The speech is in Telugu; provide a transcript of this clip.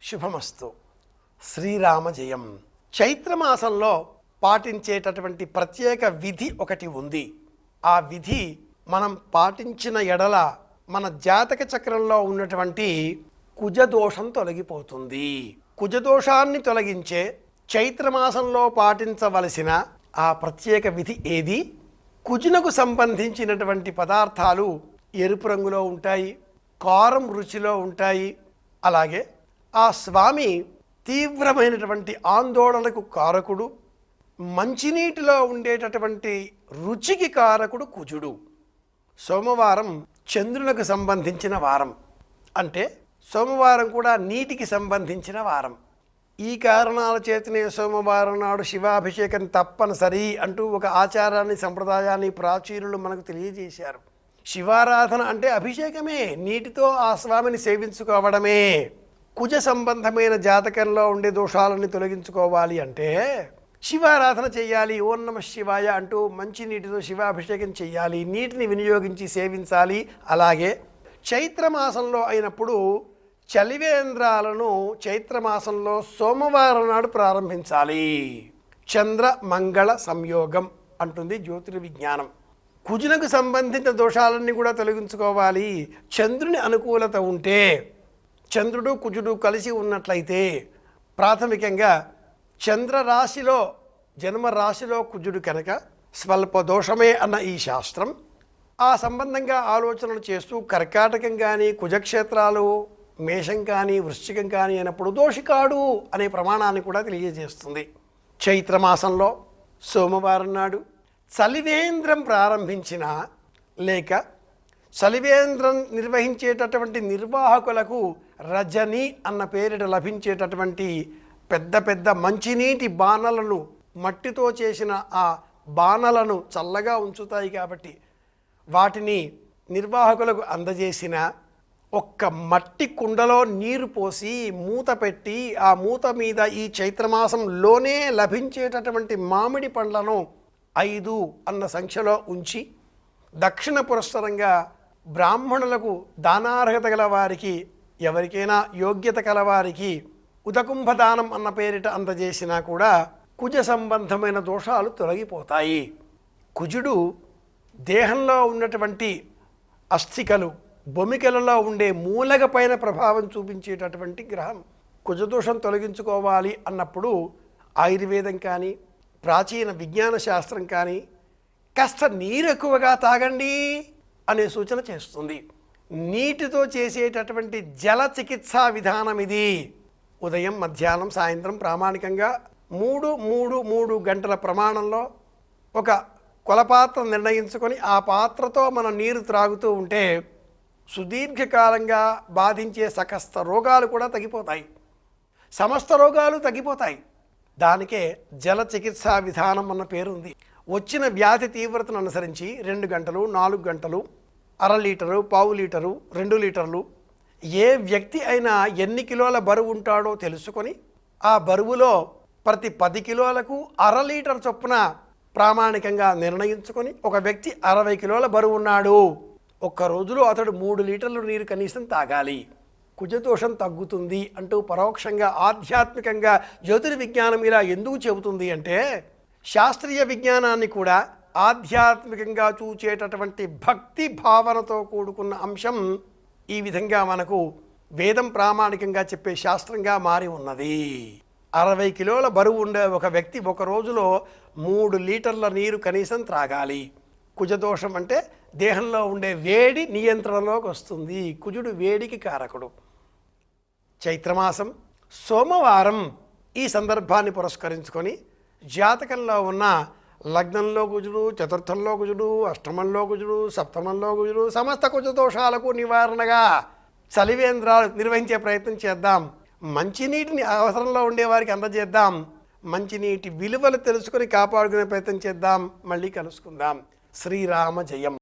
శుభమస్తు. శ్రీరామ జయం. చైత్రమాసంలో పాటించేటటువంటి ప్రత్యేక విధి ఒకటి ఉంది. ఆ విధి మనం పాటించిన ఎడల మన జాతక చక్రంలో ఉన్నటువంటి కుజదోషం తొలగిపోతుంది. కుజదోషాన్ని తొలగించే చైత్రమాసంలో పాటించవలసిన ఆ ప్రత్యేక విధి ఏది? కుజునకు సంబంధించినటువంటి పదార్థాలు ఎరుపు రంగులో ఉంటాయి, కారం రుచిలో ఉంటాయి. అలాగే ఆ స్వామి తీవ్రమైనటువంటి ఆందోళనకు కారకుడు, మంచినీటిలో ఉండేటటువంటి రుచికి కారకుడు కుజుడు. సోమవారం చంద్రునికి సంబంధించిన వారం, అంటే సోమవారం కూడా నీటికి సంబంధించిన వారం. ఈ కారణాల చేతనే సోమవారం నాడు శివాభిషేకం తప్పనిసరి అంటూ ఒక ఆచారాన్ని, సంప్రదాయాన్ని ప్రాచీనులు మనకు తెలియజేశారు. శివారాధన అంటే అభిషేకమే, నీటితో ఆ స్వామిని సేవించుకోవడమే. కుజ సంబంధమైన జాతకంలో ఉండే దోషాలని తొలగించుకోవాలి అంటే శివారాధన చేయాలి. ఓం నమః శివాయ అంటూ మంచి నీటితో శివాభిషేకం చేయాలి, నీటిని వినియోగించి సేవించాలి. అలాగే చైత్రమాసంలో అయినప్పుడు చలివేంద్రాలను చైత్రమాసంలో సోమవారం నాడు ప్రారంభించాలి. చంద్ర మంగళ సంయోగం అంటుంది జ్యోతిర్విజ్ఞానం. కుజునకు సంబంధించిన దోషాలన్నీ కూడా తొలగించుకోవాలి. చంద్రుని అనుకూలత ఉంటే, చంద్రుడు కుజుడు కలిసి ఉన్నట్లయితే, ప్రాథమికంగా చంద్రరాశిలో జన్మరాశిలో కుజుడు కనుక స్వల్ప దోషమే అన్న ఈ శాస్త్రం ఆ సంబంధంగా ఆలోచనలు చేస్తూ కర్కాటకం కానీ, కుజక్షేత్రాలు మేషం కానీ, వృశ్చికం కానీ అయినప్పుడు దోషికాడు అనే ప్రమాణాన్ని కూడా తెలియజేస్తుంది. చైత్రమాసంలో సోమవారం నాడు చలివేంద్రం ప్రారంభించిన, లేక చలివేంద్రం నిర్వహించేటటువంటి నిర్వాహకులకు రజని అన్న పేరిట లభించేటటువంటి పెద్ద పెద్ద మంచినీటి బాణలను, మట్టితో చేసిన ఆ బాణలను చల్లగా ఉంచుతాయి కాబట్టి వాటిని నిర్వాహకులకు అందజేసిన, ఒక్క మట్టి కుండలో నీరు పోసి మూత పెట్టి ఆ మూత మీద ఈ చైత్రమాసంలోనే లభించేటటువంటి మామిడి పండ్లను 5 అన్న సంఖ్యలో ఉంచి దక్షిణ పురస్సరంగా బ్రాహ్మణులకు, దానార్హత గల వారికి, ఎవరికైనా యోగ్యత కలవారికి ఉదకుంభదానం అన్న పేరిట అందజేసినా కూడా కుజ సంబంధమైన దోషాలు తొలగిపోతాయి. కుజుడు దేహంలో ఉన్నటువంటి అస్థికలు, బొమికలలో ఉండే మూలగ పైన ప్రభావం చూపించేటటువంటి గ్రహం. కుజదోషం తొలగించుకోవాలి అన్నప్పుడు ఆయుర్వేదం కానీ, ప్రాచీన విజ్ఞాన శాస్త్రం కానీ కాస్త నీరు ఎక్కువగా తాగండి అనే సూచన చేస్తుంది. నీటితో చేసేటటువంటి జల చికిత్సా విధానం ఇది. ఉదయం, మధ్యాహ్నం, సాయంత్రం ప్రామాణికంగా 3 గంటల ప్రమాణంలో ఒక కొలపాత్ర నిర్ణయించుకొని ఆ పాత్రతో మనం నీరు త్రాగుతూ ఉంటే సుదీర్ఘకాలంగా బాధించే సకస్త రోగాలు కూడా తగ్గిపోతాయి, సమస్త రోగాలు తగ్గిపోతాయి. దానికే జల చికిత్సా విధానం అన్న పేరు ఉంది. వచ్చిన వ్యాధి తీవ్రతను అనుసరించి 2 గంటలు, 4 గంటలు, అర లీటరు, పావు లీటరు, 2 లీటర్లు, ఏ వ్యక్తి అయినా ఎన్ని కిలోల బరువు ఉంటాడో తెలుసుకొని ఆ బరువులో ప్రతి 10 కిలోలకు అర లీటర్ చొప్పున ప్రామాణికంగా నిర్ణయించుకొని, ఒక వ్యక్తి 60 కిలోల బరువు ఉన్నాడు, ఒక్క రోజులో అతడు 3 లీటర్లు నీరు కనీసం తాగాలి, కుజదోషం తగ్గుతుంది అంటూ పరోక్షంగా ఆధ్యాత్మికంగా జ్యోతిర్విజ్ఞానం ఇలా ఎందుకు చెబుతుంది అంటే, శాస్త్రీయ విజ్ఞానాన్ని కూడా ఆధ్యాత్మికంగా చూచేటటువంటి భక్తి భావనతో కూడుకున్న అంశం ఈ విధంగా మనకు వేదం ప్రామాణికంగా చెప్పే శాస్త్రంగా మారి ఉన్నది. 60 కిలోల బరువు ఉండే ఒక వ్యక్తి ఒక రోజులో 3 లీటర్ల నీరు కనీసం త్రాగాలి. కుజదోషం అంటే దేహంలో ఉండే వేడి నియంత్రణలోకి వస్తుంది. కుజుడు వేడికి కారకుడు. చైత్రమాసం సోమవారం ఈ సందర్భాన్ని పురస్కరించుకొని జాతకంలో ఉన్న లగ్నంలో కుజుడు, చతుర్థంలో కుజుడు, అష్టమంలో కుజుడు, సప్తమంలో కుజుడు, సమస్త కుజదోషాలకు నివారణగా చలివేంద్రాలు నిర్వహించే ప్రయత్నం చేద్దాం. మంచినీటిని అవసరంలో ఉండేవారికి అందజేద్దాం. మంచినీటి విలువలు తెలుసుకొని కాపాడుకునే ప్రయత్నం చేద్దాం. మళ్ళీ కలుసుకుందాం. శ్రీరామ జయం.